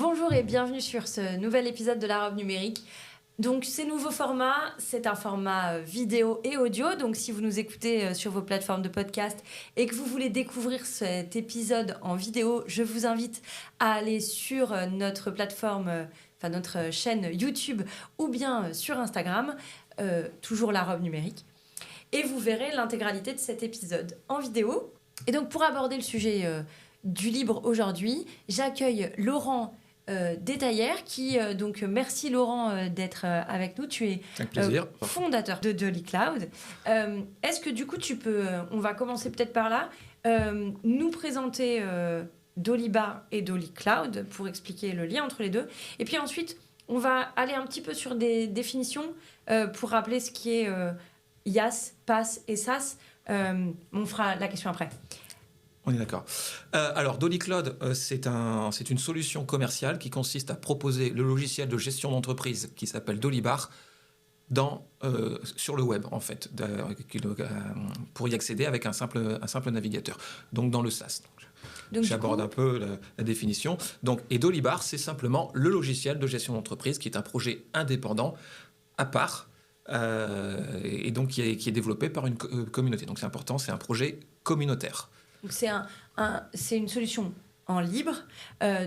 Bonjour et bienvenue sur ce nouvel épisode de la robe numérique. Donc ces nouveaux formats, c'est un format vidéo et audio. Donc si vous nous écoutez sur vos plateformes de podcast et que vous voulez découvrir cet épisode en vidéo, je vous invite à aller sur notre plateforme, notre chaîne YouTube ou bien sur Instagram, toujours la robe numérique. Et vous verrez l'intégralité de cet épisode en vidéo. Et donc pour aborder le sujet du libre aujourd'hui, j'accueille Laurent Détaillère qui donc merci Laurent d'être avec nous. Tu es fondateur de Dolly Cloud. Est-ce que du coup tu peux, on va commencer peut-être par là, nous présenter Dolly Bar et Dolly Cloud pour expliquer le lien entre les deux. Et puis ensuite on va aller un petit peu sur des définitions pour rappeler ce qui est IaaS, PaaS et SaaS. On fera la question après. On est d'accord. Alors, Dolly Cloud, c'est une solution commerciale qui consiste à proposer le logiciel de gestion d'entreprise qui s'appelle Dolly Bar sur le web, en fait, pour y accéder avec un simple navigateur, donc dans le SaaS. J'aborde un peu la définition. Et Dolly Bar, c'est simplement le logiciel de gestion d'entreprise qui est un projet indépendant à part et donc qui est développé par une communauté. Donc c'est important, c'est un projet communautaire. Donc c'est une solution en libre.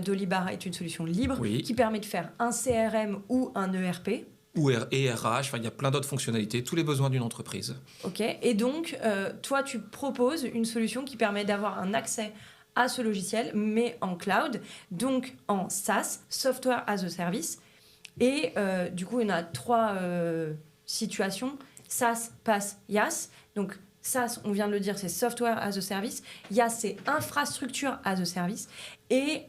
Dolly Bar est une solution libre qui permet de faire un CRM ou un ERP. Ou RH, il y a plein d'autres fonctionnalités, tous les besoins d'une entreprise. Ok, et donc toi tu proposes une solution qui permet d'avoir un accès à ce logiciel, mais en cloud, donc en SaaS, Software as a Service. Et du coup, il y en a trois situations, SaaS, PaaS, IaaS. Donc SaaS, on vient de le dire, c'est Software as a Service. IaaS, c'est Infrastructure as a Service. Et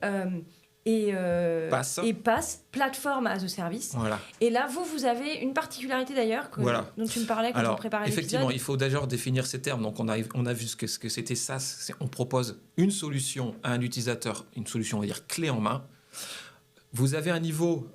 PaaS, Platform as a Service. Voilà. Et là, vous avez une particularité d'ailleurs dont tu me parlais quand on préparait l'épisode. Effectivement, il faut d'ailleurs définir ces termes. Donc, on a vu ce que c'était SaaS. On propose une solution à un utilisateur, une solution, on va dire, clé en main. Vous avez un niveau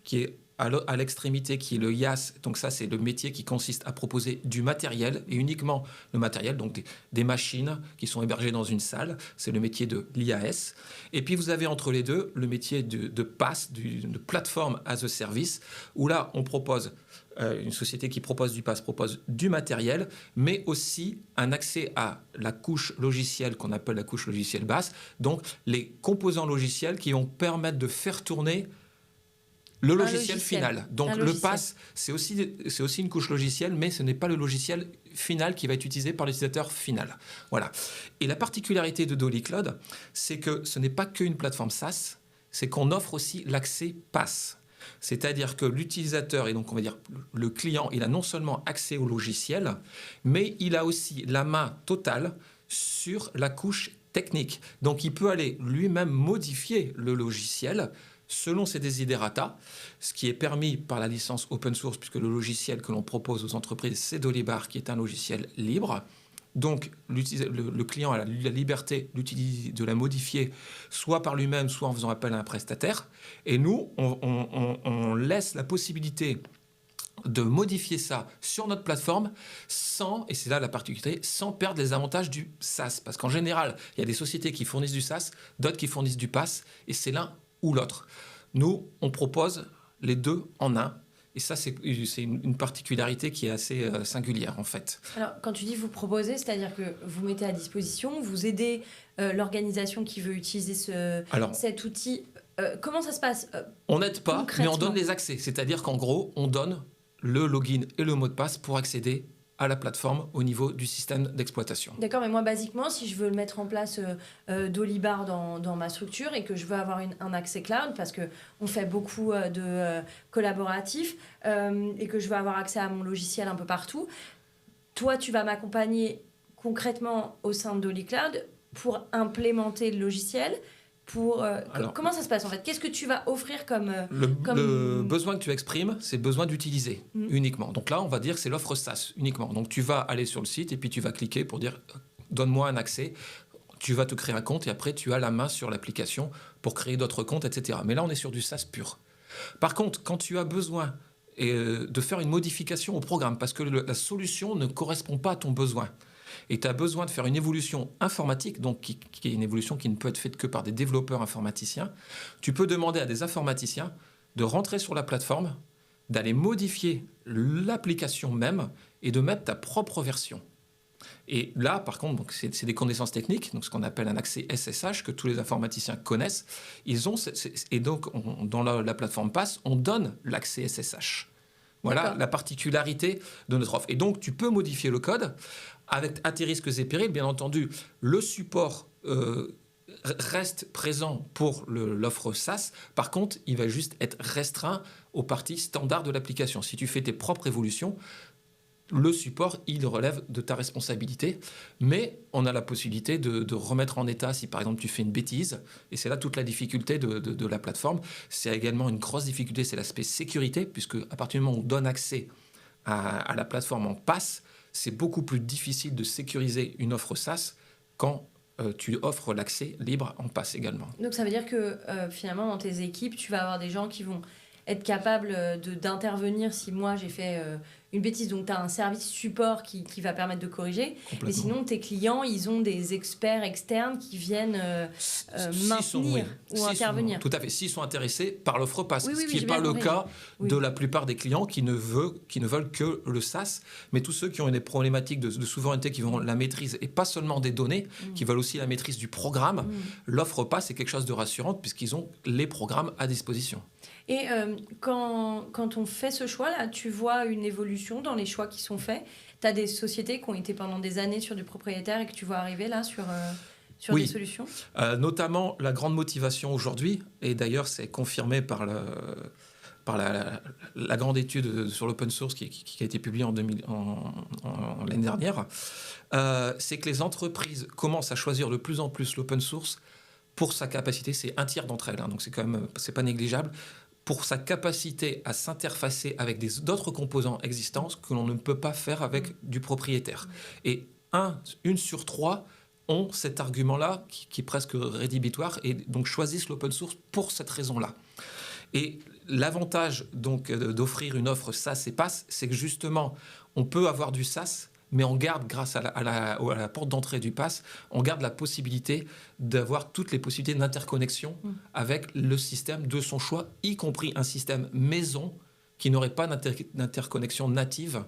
qui est à l'extrémité, qui est le IaaS. Donc ça, c'est le métier qui consiste à proposer du matériel, et uniquement le matériel, donc des machines qui sont hébergées dans une salle. C'est le métier de l'IaaS. Et puis, vous avez entre les deux le métier de PaaS, de Platform as a Service, où là, on propose, une société qui propose du PaaS propose du matériel, mais aussi un accès à la couche logicielle qu'on appelle la couche logicielle basse, donc les composants logiciels qui vont permettre de faire tourner le logiciel final. Donc le PaaS, c'est aussi une couche logicielle, mais ce n'est pas le logiciel final qui va être utilisé par l'utilisateur final. Voilà. Et la particularité de Dolly Cloud, c'est que ce n'est pas qu'une plateforme SaaS, c'est qu'on offre aussi l'accès PaaS. C'est-à-dire que l'utilisateur, et donc on va dire le client, il a non seulement accès au logiciel, mais il a aussi la main totale sur la couche technique. Donc il peut aller lui-même modifier le logiciel selon ses desiderata, ce qui est permis par la licence open source, puisque le logiciel que l'on propose aux entreprises, c'est Dolly Bar, qui est un logiciel libre. Donc, le client a la liberté de la modifier, soit par lui-même, soit en faisant appel à un prestataire. Et nous, on laisse la possibilité de modifier ça sur notre plateforme sans, et c'est là la particularité, sans perdre les avantages du SaaS. Parce qu'en général, il y a des sociétés qui fournissent du SaaS, d'autres qui fournissent du PaaS, et c'est l'un ou l'autre. Nous, on propose les deux en un. Et ça, c'est une particularité qui est assez singulière, en fait. Alors, quand tu dis vous proposez, c'est-à-dire que vous mettez à disposition, vous aidez l'organisation qui veut utiliser cet outil. Comment ça se passe on n'aide pas, mais on donne les accès. C'est-à-dire qu'en gros, on donne le login et le mot de passe pour accéder à la plateforme au niveau du système d'exploitation. D'accord, mais moi, basiquement, si je veux mettre en place Dolly Bar dans ma structure et que je veux avoir un accès cloud, parce qu'on fait beaucoup de collaboratifs et que je veux avoir accès à mon logiciel un peu partout, toi, tu vas m'accompagner concrètement au sein de Dolly Cloud pour implémenter le logiciel. Comment ça se passe en fait ? Qu'est-ce que tu vas offrir comme... Le besoin que tu exprimes, c'est le besoin d'utiliser uniquement. Donc là, on va dire que c'est l'offre SaaS uniquement. Donc tu vas aller sur le site et puis tu vas cliquer pour dire « donne-moi un accès ». Tu vas te créer un compte et après tu as la main sur l'application pour créer d'autres comptes, etc. Mais là, on est sur du SaaS pur. Par contre, quand tu as besoin de faire une modification au programme parce que la solution ne correspond pas à ton besoin, et tu as besoin de faire une évolution informatique, donc qui est une évolution qui ne peut être faite que par des développeurs informaticiens, tu peux demander à des informaticiens de rentrer sur la plateforme, d'aller modifier l'application même et de mettre ta propre version. Et là, par contre, donc c'est des connaissances techniques, donc ce qu'on appelle un accès SSH que tous les informaticiens connaissent. Et donc, dans la plateforme PaaS, on donne l'accès SSH. Voilà D'accord. la particularité de notre offre. Et donc, tu peux modifier le code à tes risques et périls. Bien entendu, le support reste présent pour l'offre SaaS. Par contre, il va juste être restreint aux parties standards de l'application. Si tu fais tes propres évolutions, le support, il relève de ta responsabilité, mais on a la possibilité de remettre en état si par exemple tu fais une bêtise, et c'est là toute la difficulté de la plateforme. C'est également une grosse difficulté, c'est l'aspect sécurité, puisque à partir du moment où on donne accès à la plateforme en PaaS, c'est beaucoup plus difficile de sécuriser une offre SaaS quand tu offres l'accès libre en PaaS également. Donc ça veut dire que finalement dans tes équipes, tu vas avoir des gens qui vont être capables d'intervenir si moi j'ai fait une bêtise. Donc tu as un service support qui va permettre de corriger. Mais sinon tes clients, ils ont des experts externes qui viennent maintenir ou intervenir. Tout à fait, s'ils sont intéressés par l'offre PaaS, Oui, ce qui n'est pas le cas Oui. de la plupart des clients qui ne veulent que le SaaS, mais tous ceux qui ont des problématiques de souveraineté, qui veulent la maîtrise, et pas seulement des données, qui veulent aussi la maîtrise du programme, l'offre PaaS est quelque chose de rassurant puisqu'ils ont les programmes à disposition. Et quand on fait ce choix-là, tu vois une évolution dans les choix qui sont faits. Tu as des sociétés qui ont été pendant des années sur du propriétaire et que tu vois arriver là sur Oui. des solutions. Notamment, la grande motivation aujourd'hui, et d'ailleurs c'est confirmé par la grande étude sur l'open source qui a été publiée l'année dernière, c'est que les entreprises commencent à choisir de plus en plus l'open source pour sa capacité, c'est un tiers d'entre elles, hein, donc c'est pas négligeable, pour sa capacité à s'interfacer avec d'autres composants existants que l'on ne peut pas faire avec du propriétaire. Et une sur trois ont cet argument-là qui est presque rédhibitoire et donc choisissent l'open source pour cette raison-là. Et l'avantage donc d'offrir une offre SaaS et PaaS, c'est que justement, on peut avoir du SaaS, mais on garde, grâce à la porte d'entrée du PaaS, on garde la possibilité d'avoir toutes les possibilités d'interconnexion avec le système de son choix, y compris un système maison qui n'aurait pas d'interconnexion native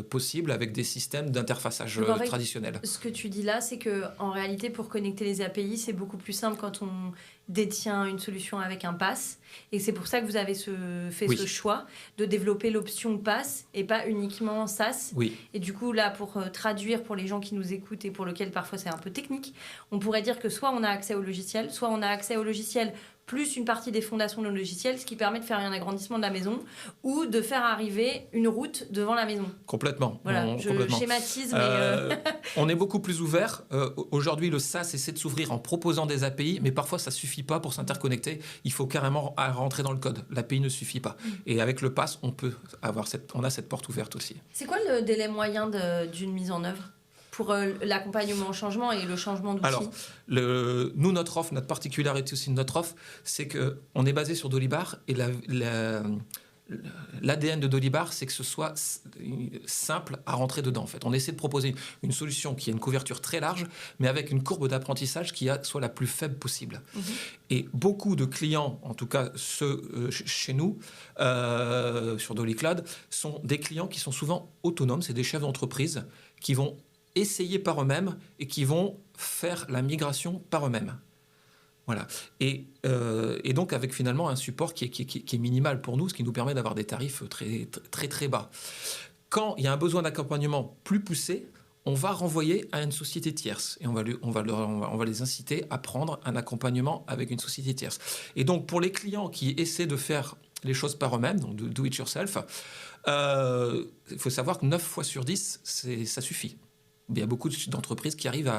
possible avec des systèmes d'interfaçage traditionnels. Ce que tu dis là, c'est qu'en réalité, pour connecter les API, c'est beaucoup plus simple quand on détient une solution avec un PaaS. Et c'est pour ça que vous avez fait ce choix de développer l'option PaaS et pas uniquement SaaS. Oui. Et du coup, là, pour traduire pour les gens qui nous écoutent et pour lesquels parfois c'est un peu technique, on pourrait dire que soit on a accès au logiciel, soit on a accès au logiciel plus une partie des fondations de logiciel, ce qui permet de faire un agrandissement de la maison ou de faire arriver une route devant la maison. Complètement. Voilà, je schématise, mais... On est beaucoup plus ouvert. Aujourd'hui, le SaaS essaie de s'ouvrir en proposant des API, mais parfois, ça ne suffit pas pour s'interconnecter. Il faut carrément rentrer dans le code. L'API ne suffit pas. Et avec le PaaS, on a cette porte ouverte aussi. C'est quoi le délai moyen d'une mise en œuvre pour l'accompagnement au changement et le changement d'outils? Alors, nous, notre particularité aussi de notre offre, c'est qu'on est basé sur Dolibar et l'ADN de Dolibar, c'est que ce soit simple à rentrer dedans. En fait, on essaie de proposer une solution qui a une couverture très large, mais avec une courbe d'apprentissage qui soit la plus faible possible. Et beaucoup de clients, en tout cas ceux chez nous, sur DoliCloud, sont des clients qui sont souvent autonomes. C'est des chefs d'entreprise qui vont essayer par eux-mêmes et qui vont faire la migration par eux-mêmes. Voilà. Et donc avec finalement un support qui est minimal pour nous, ce qui nous permet d'avoir des tarifs très, très, très bas. Quand il y a un besoin d'accompagnement plus poussé, on va renvoyer à une société tierce et on va les inciter à prendre un accompagnement avec une société tierce. Et donc pour les clients qui essaient de faire les choses par eux-mêmes, donc de do it yourself, il faut savoir que 9 fois sur 10, ça suffit. Il y a beaucoup d'entreprises qui arrivent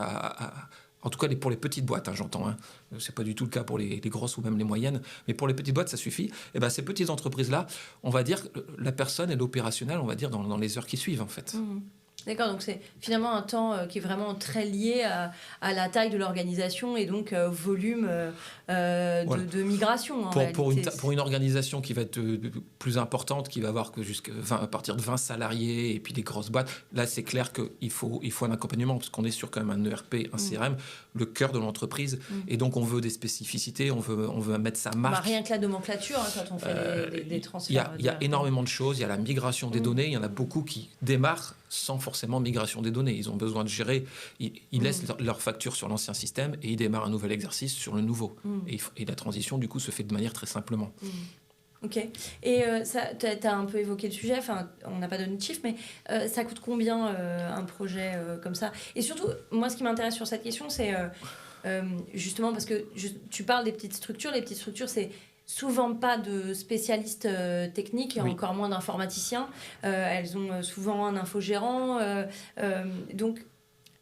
en tout cas pour les petites boîtes, j'entends. Ce n'est pas du tout le cas pour les grosses ou même les moyennes, mais pour les petites boîtes, ça suffit. Et ces petites entreprises-là, on va dire que la personne est opérationnelle, on va dire, dans les heures qui suivent, en fait. D'accord, donc c'est finalement un temps qui est vraiment très lié à la taille de l'organisation et donc volume Voilà. de migration en Pour réalité. une organisation qui va être plus importante, qui va avoir que à partir de 20 salariés et puis des grosses boîtes, là c'est clair qu'il faut un accompagnement parce qu'on est sur quand même un ERP, un CRM, le cœur de l'entreprise, et donc on veut des spécificités, on veut mettre sa marque. Rien que la nomenclature, quand on fait des transferts. Il y a énormément de choses, il y a la migration des données, il y en a beaucoup qui démarrent sans forcément migration des données. Ils ont besoin de gérer, ils laissent leur facture sur l'ancien système et ils démarrent un nouvel exercice sur le nouveau. Et la transition, du coup, se fait de manière très simplement. Ok. Et tu as un peu évoqué le sujet, on n'a pas donné de chiffres, mais ça coûte combien un projet comme ça? Et surtout, moi, ce qui m'intéresse sur cette question, c'est justement parce que tu parles des petites structures. Les petites structures, c'est souvent pas de spécialistes techniques et encore moins d'informaticiens. Elles ont souvent un infogérant. Donc,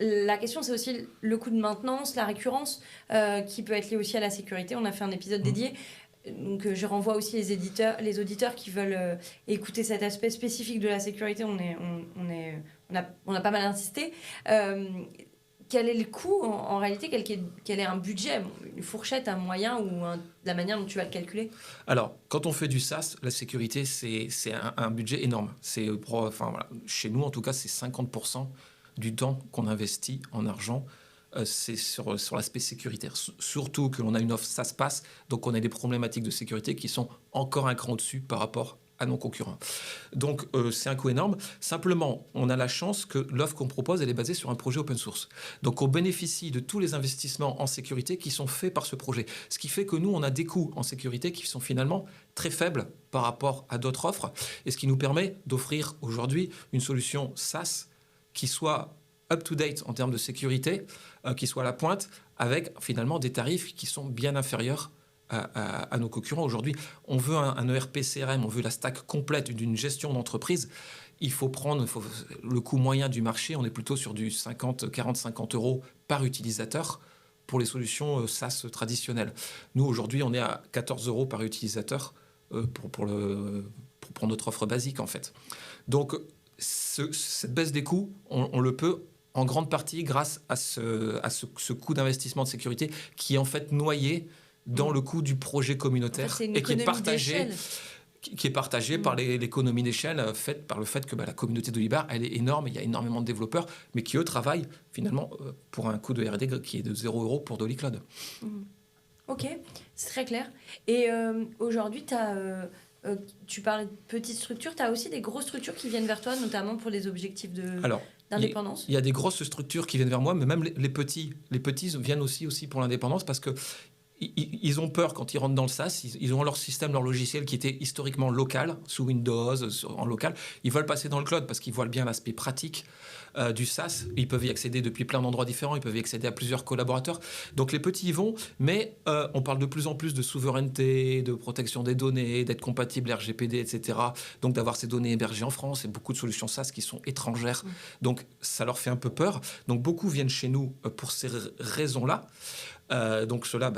la question, c'est aussi le coût de maintenance, la récurrence, qui peut être liée aussi à la sécurité. On a fait un épisode dédié. Donc, je renvoie aussi les auditeurs qui veulent écouter cet aspect spécifique de la sécurité. On a pas mal insisté. Quel est le coût en réalité? Quel est un budget, une fourchette, un moyen ou la manière dont tu vas le calculer? Alors, quand on fait du SaaS, la sécurité, c'est un budget énorme. Chez nous, en tout cas, c'est 50% du temps qu'on investit en argent. C'est sur l'aspect sécuritaire. Surtout que l'on a une offre SaaS-PaaS, donc on a des problématiques de sécurité qui sont encore un cran au-dessus par rapport à nos concurrents. Donc, c'est un coût énorme. Simplement, on a la chance que l'offre qu'on propose, elle est basée sur un projet open source. Donc, on bénéficie de tous les investissements en sécurité qui sont faits par ce projet. Ce qui fait que nous, on a des coûts en sécurité qui sont finalement très faibles par rapport à d'autres offres. Et ce qui nous permet d'offrir aujourd'hui une solution SaaS qui soit up-to-date en termes de sécurité, qui soit à la pointe, avec finalement des tarifs qui sont bien inférieurs à nos concurrents. Aujourd'hui, on veut un ERP CRM, on veut la stack complète d'une gestion d'entreprise. Il faut prendre le coût moyen du marché, on est plutôt sur du 40-50 euros par utilisateur pour les solutions SaaS traditionnelles. Nous, aujourd'hui, on est à 14 euros par utilisateur pour prendre notre offre basique, en fait. Donc, cette baisse des coûts, on le peut en grande partie grâce à ce coût d'investissement de sécurité qui est en fait noyé dans le coût du projet communautaire, en fait, et qui est partagé par l'économie d'échelle faite par le fait que la communauté d'Olibar, elle est énorme, il y a énormément de développeurs, mais qui eux travaillent finalement pour un coût de R&D qui est de 0 € pour Dolly Cloud. Ok, c'est très clair. Et aujourd'hui, tu parlais de petites structures, tu as aussi des grosses structures qui viennent vers toi, notamment pour les objectifs d'indépendance? Il y a des grosses structures qui viennent vers moi, mais même les petits viennent aussi pour l'indépendance parce que ils ont peur quand ils rentrent dans le SaaS, ils ont leur système, leur logiciel qui était historiquement local, sous Windows, en local. Ils veulent passer dans le cloud parce qu'ils voient bien l'aspect pratique du SaaS. Ils peuvent y accéder depuis plein d'endroits différents, ils peuvent y accéder à plusieurs collaborateurs. Donc les petits y vont, mais on parle de plus en plus de souveraineté, de protection des données, d'être compatible RGPD, etc. Donc d'avoir ces données hébergées en France et beaucoup de solutions SaaS qui sont étrangères. Donc ça leur fait un peu peur. Donc beaucoup viennent chez nous pour ces raisons-là. Donc ceux-là,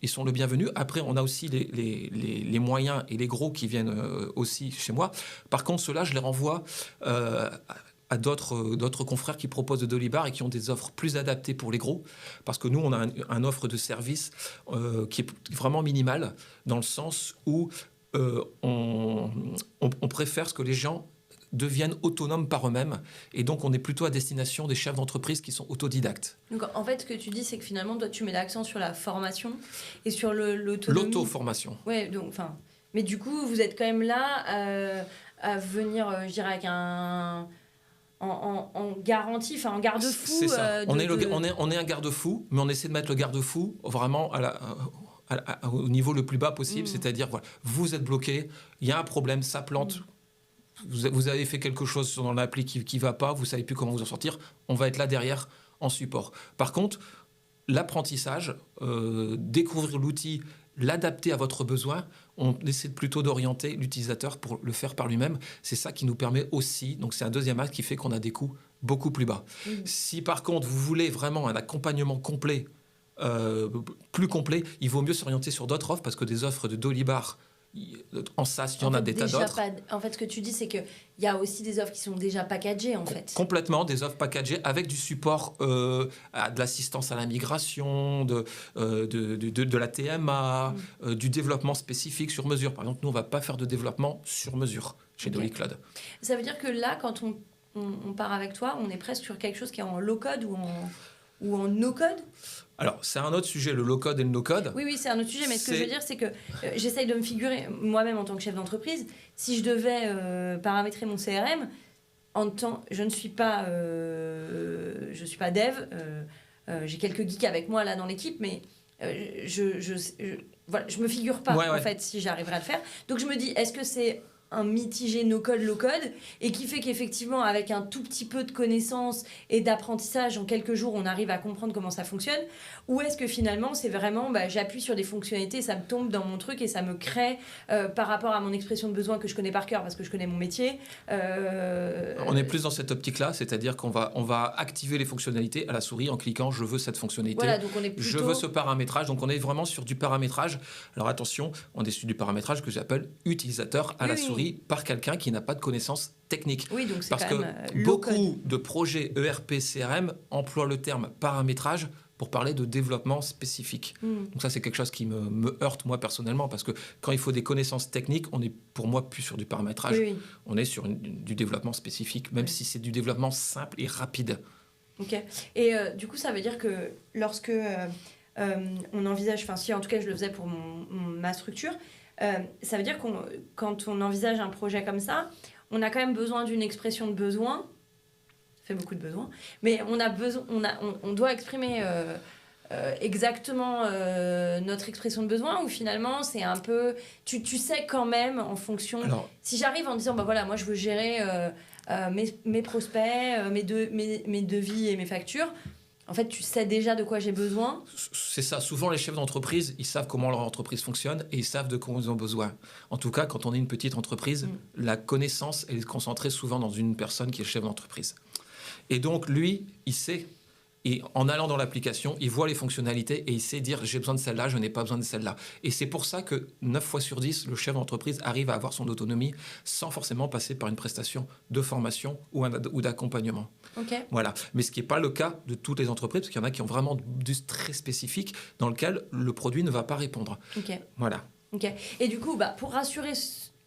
ils sont le bienvenu. Après, on a aussi les moyens et les gros qui viennent aussi chez moi. Par contre, ceux-là, je les renvoie à d'autres confrères qui proposent de Dolibar et qui ont des offres plus adaptées pour les gros. Parce que nous, on a une offre de service qui est vraiment minimale, dans le sens où on préfère ce que les gens deviennent autonomes par eux-mêmes. Et donc, on est plutôt à destination des chefs d'entreprise qui sont autodidactes. Donc, en fait, ce que tu dis, c'est que finalement, toi, tu mets l'accent sur la formation et sur l'autonomie. L'auto-formation. Ouais, donc, mais du coup, vous êtes quand même là à venir, je dirais, avec en garantie, en garde-fou. C'est ça. On est un garde-fou, mais on essaie de mettre le garde-fou vraiment au niveau le plus bas possible. C'est-à-dire, voilà, vous êtes bloqué, il y a un problème, ça plante. Vous avez fait quelque chose dans l'appli qui ne va pas, vous ne savez plus comment vous en sortir, on va être là derrière en support. Par contre, l'apprentissage, découvrir l'outil, l'adapter à votre besoin, on essaie plutôt d'orienter l'utilisateur pour le faire par lui-même. C'est ça qui nous permet aussi, donc c'est un deuxième axe qui fait qu'on a des coûts beaucoup plus bas. Si par contre vous voulez vraiment un accompagnement complet, plus complet, il vaut mieux s'orienter sur d'autres offres parce que des offres de Dolibar, En SaaS, il y en a des tas d'autres. En fait, ce que tu dis, c'est qu'il y a aussi des offres qui sont déjà packagées, en fait. Complètement, des offres packagées avec du support, de l'assistance à la migration, de la TMA, du développement spécifique sur mesure. Par exemple, nous, on ne va pas faire de développement sur mesure chez Dolicloud. Ça veut dire que là, quand on part avec toi, on est presque sur quelque chose qui est en low-code ou en no-code? Alors, c'est un autre sujet, le low-code et le no-code. Oui, c'est un autre sujet, mais ce que je veux dire, c'est que j'essaye de me figurer, moi-même en tant que chef d'entreprise, si je devais paramétrer mon CRM, je ne suis pas, dev, j'ai quelques geeks avec moi là dans l'équipe, mais voilà, je me figure pas en fait si j'arriverai à le faire. Donc je me dis, est-ce que c'est un mitigé no-code, low-code, et qui fait qu'effectivement, avec un tout petit peu de connaissances et d'apprentissage, en quelques jours, on arrive à comprendre comment ça fonctionne, ou est-ce que finalement, c'est vraiment, j'appuie sur des fonctionnalités, ça me tombe dans mon truc et ça me crée, par rapport à mon expression de besoin que je connais par cœur, parce que je connais mon métier. On est plus dans cette optique-là, c'est-à-dire qu'on va activer les fonctionnalités à la souris en cliquant « je veux cette fonctionnalité voilà, donc on est plutôt... je veux ce paramétrage ». Donc on est vraiment sur du paramétrage. Alors attention, on est sur du paramétrage que j'appelle utilisateur à la souris, par quelqu'un qui n'a pas de connaissances techniques. Oui, donc c'est parce quand que même beaucoup de projets ERP, CRM emploient le terme paramétrage pour parler de développement spécifique. Donc ça, c'est quelque chose qui me heurte, moi, personnellement, parce que quand il faut des connaissances techniques, on est, pour moi, plus sur du paramétrage. On est sur du développement spécifique, même si c'est du développement simple et rapide. Ok. Et du coup, ça veut dire que lorsque on envisage, enfin si en tout cas je le faisais pour ma structure, ça veut dire quand on envisage un projet comme ça, on a quand même besoin d'une expression de besoin. Ça fait beaucoup de besoins, mais on doit exprimer exactement notre expression de besoin, ou finalement c'est un peu... Tu sais quand même en fonction... Alors, si j'arrive en disant, voilà, moi je veux gérer mes prospects, mes devis et mes factures... En fait, tu sais déjà de quoi j'ai besoin. C'est ça. Souvent, les chefs d'entreprise, ils savent comment leur entreprise fonctionne et ils savent de quoi ils ont besoin. En tout cas, quand on est une petite entreprise, la connaissance elle est concentrée souvent dans une personne qui est chef d'entreprise. Et donc, lui, il sait. Et en allant dans l'application, il voit les fonctionnalités et il sait dire « j'ai besoin de celle-là, je n'ai pas besoin de celle-là ». Et c'est pour ça que 9 fois sur 10, le chef d'entreprise arrive à avoir son autonomie sans forcément passer par une prestation de formation ou d'accompagnement. Okay. Voilà. Mais ce qui n'est pas le cas de toutes les entreprises, parce qu'il y en a qui ont vraiment du très spécifique dans lequel le produit ne va pas répondre. Okay. Voilà. Okay. Et du coup, pour rassurer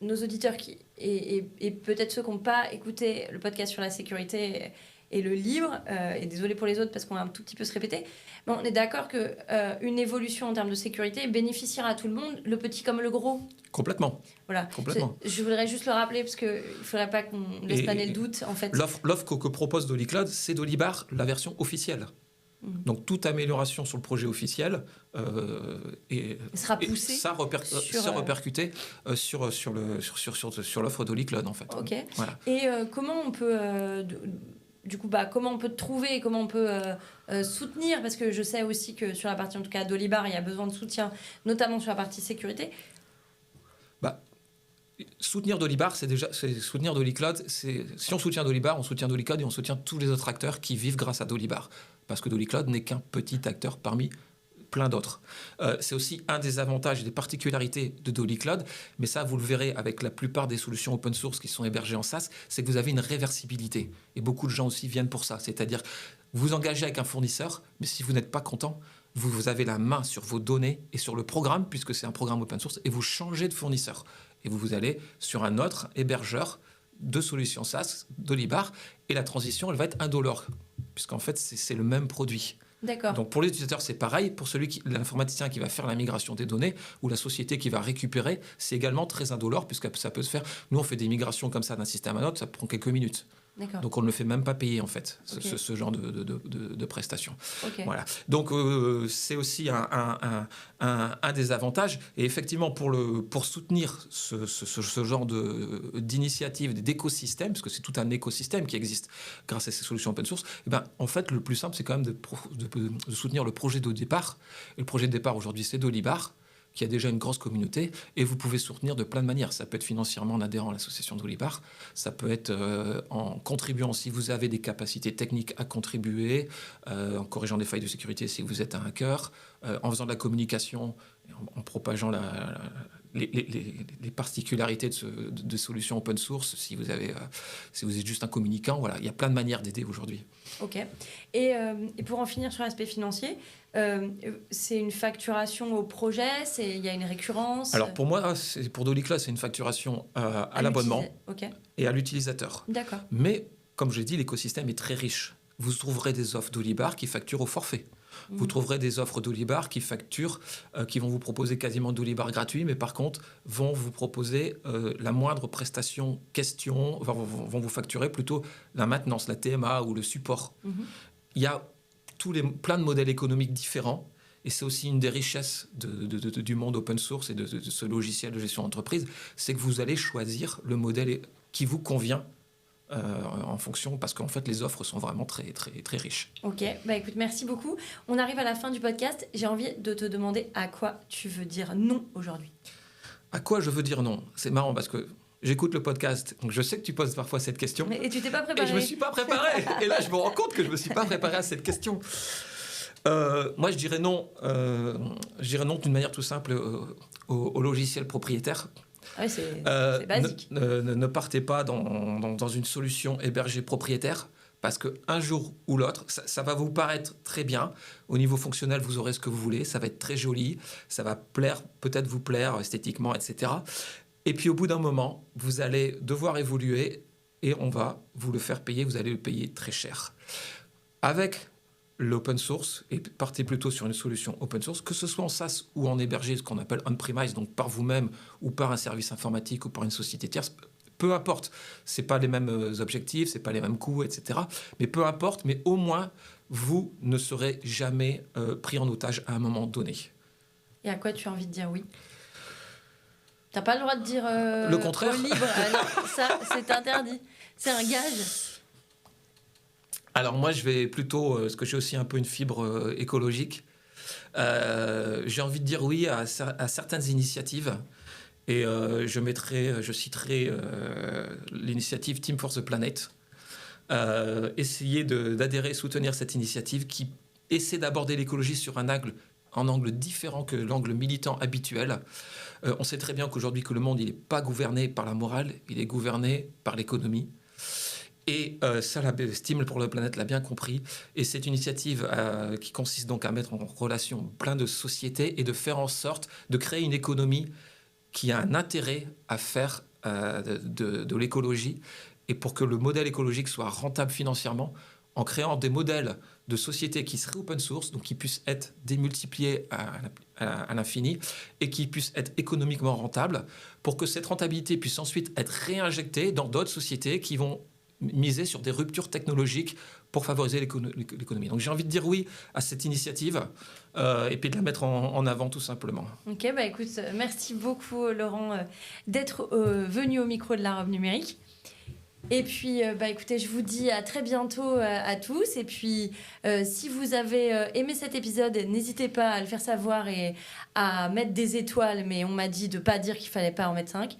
nos auditeurs et peut-être ceux qui n'ont pas écouté le podcast sur la sécurité... et le livre, et désolé pour les autres parce qu'on va un tout petit peu se répéter, mais on est d'accord qu'une évolution en termes de sécurité bénéficiera à tout le monde, le petit comme le gros. Complètement. Voilà. Complètement. Je voudrais juste le rappeler parce qu'il ne faudrait pas qu'on laisse planer le doute. En fait. L'offre que propose Dolicloud, c'est Dolibar, la version officielle. Donc toute amélioration sur le projet officiel sera poussée, sera répercutée sur l'offre Dolicloud en fait. Ok. Voilà. Et comment on peut du coup, comment on peut te trouver et comment on peut soutenir, parce que je sais aussi que sur la partie, en tout cas, Dolibar, il y a besoin de soutien, notamment sur la partie sécurité. Soutenir Dolibar, c'est soutenir Dolicloud. Si on soutient Dolibar, on soutient Dolicloud et on soutient tous les autres acteurs qui vivent grâce à Dolibar. Parce que Dolicloud n'est qu'un petit acteur parmi plein d'autres. C'est aussi un des avantages et des particularités de Dolicloud, mais ça, vous le verrez avec la plupart des solutions open source qui sont hébergées en SaaS, c'est que vous avez une réversibilité. Et beaucoup de gens aussi viennent pour ça. C'est-à-dire, vous engagez avec un fournisseur, mais si vous n'êtes pas content, vous avez la main sur vos données et sur le programme, puisque c'est un programme open source, et vous changez de fournisseur. Et vous allez sur un autre hébergeur de solutions SaaS, Dolibar, et la transition, elle va être indolore, puisqu'en fait, c'est le même produit. D'accord. Donc pour les utilisateurs, c'est pareil. Pour l'informaticien qui va faire la migration des données ou la société qui va récupérer, c'est également très indolore, puisque ça peut se faire. Nous, on fait des migrations comme ça d'un système à un autre, ça prend quelques minutes. D'accord. Donc on ne le fait même pas payer en fait, Okay. ce genre de prestations. Okay. Voilà. Donc c'est aussi un des avantages. Et effectivement, pour soutenir ce genre d'initiative, d'écosystème, parce que c'est tout un écosystème qui existe grâce à ces solutions open source, en fait, le plus simple, c'est quand même de soutenir le projet de départ. Et le projet de départ aujourd'hui, c'est Dolibar, qui a déjà une grosse communauté, et vous pouvez soutenir de plein de manières. Ça peut être financièrement en adhérant à l'association Dolibar, ça peut être en contribuant si vous avez des capacités techniques à contribuer, en corrigeant des failles de sécurité si vous êtes un hacker, en faisant de la communication, en propageant les particularités de solutions open source. Si vous êtes juste un communicant, voilà, il y a plein de manières d'aider aujourd'hui. Ok. Et pour en finir sur l'aspect financier, c'est une facturation au projet, il y a une récurrence. Alors pour moi, pour Dolichla, c'est une facturation à l'abonnement et à l'utilisateur. D'accord. Mais comme je l'ai dit, l'écosystème est très riche. Vous trouverez des offres d'Olibar qui facturent au forfait. Vous trouverez des offres d'Olibar qui facturent, qui vont vous proposer quasiment d'Olibar gratuit, mais par contre, vont vous proposer la moindre prestation question, vont vous facturer plutôt la maintenance, la TMA ou le support. Il y a plein de modèles économiques différents, et c'est aussi une des richesses du monde open source et de ce logiciel de gestion d'entreprise, c'est que vous allez choisir le modèle qui vous convient en fonction, parce qu'en fait les offres sont vraiment très, très, très riches. Ok, bah écoute, merci beaucoup. On arrive à la fin du podcast. J'ai envie de te demander à quoi tu veux dire non aujourd'hui. À quoi je veux dire non ? C'est marrant parce que j'écoute le podcast, donc je sais que tu poses parfois cette question. Et tu t'es pas préparé. Et je me suis pas préparé. Et là, je me rends compte que je me suis pas préparé à cette question. Moi, je dirais non d'une manière tout simple au logiciel propriétaire. Ah oui, c'est basique. Ne partez pas dans une solution hébergée propriétaire, parce qu'un jour ou l'autre, ça va vous paraître très bien. Au niveau fonctionnel, vous aurez ce que vous voulez, ça va être très joli, ça va peut-être vous plaire esthétiquement, etc. Et puis au bout d'un moment, vous allez devoir évoluer et on va vous le faire payer, vous allez le payer très cher. Avec l'open source, et partez plutôt sur une solution open source, que ce soit en SaaS ou en hébergé, ce qu'on appelle on-premise, donc par vous-même ou par un service informatique ou par une société tierce, peu importe. Ce n'est pas les mêmes objectifs, ce n'est pas les mêmes coûts, etc. Mais peu importe, mais au moins, vous ne serez jamais pris en otage à un moment donné. Et à quoi tu as envie de dire oui ? T'as pas le droit de dire le contraire. au libre. Non, ça, c'est interdit. C'est un gage. Alors moi, je vais plutôt, parce que j'ai aussi un peu une fibre écologique, j'ai envie de dire oui à certaines initiatives. Et je citerai l'initiative Team for the Planet. Essayez d'adhérer, soutenir cette initiative qui essaie d'aborder l'écologie sur un angle différent que l'angle militant habituel. On sait très bien qu'aujourd'hui que le monde, il n'est pas gouverné par la morale, il est gouverné par l'économie. Et ça, Team for the Planet l'a bien compris. Et c'est une initiative qui consiste donc à mettre en relation plein de sociétés et de faire en sorte de créer une économie qui a un intérêt à faire de l'écologie, et pour que le modèle écologique soit rentable financièrement, en créant des modèles de sociétés qui seraient open source, donc qui puissent être démultipliés à l'infini et qui puissent être économiquement rentables, pour que cette rentabilité puisse ensuite être réinjectée dans d'autres sociétés qui vont miser sur des ruptures technologiques pour favoriser l'économie. Donc j'ai envie de dire oui à cette initiative et puis de la mettre en avant tout simplement. Ok, bah écoute, merci beaucoup Laurent d'être venu au micro de la Robe Numérique. Et puis, écoutez, je vous dis à très bientôt à tous. Et puis, si vous avez aimé cet épisode, n'hésitez pas à le faire savoir et à mettre des étoiles. Mais on m'a dit de ne pas dire qu'il ne fallait pas en mettre 5.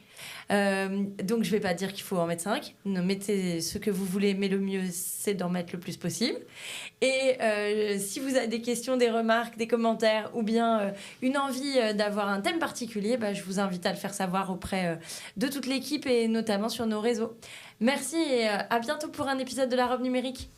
Donc, je ne vais pas dire qu'il faut en mettre 5. Mettez ce que vous voulez, mais le mieux, c'est d'en mettre le plus possible. Et si vous avez des questions, des remarques, des commentaires ou bien une envie d'avoir un thème particulier, je vous invite à le faire savoir auprès de toute l'équipe et notamment sur nos réseaux. Merci et à bientôt pour un épisode de la Robe Numérique.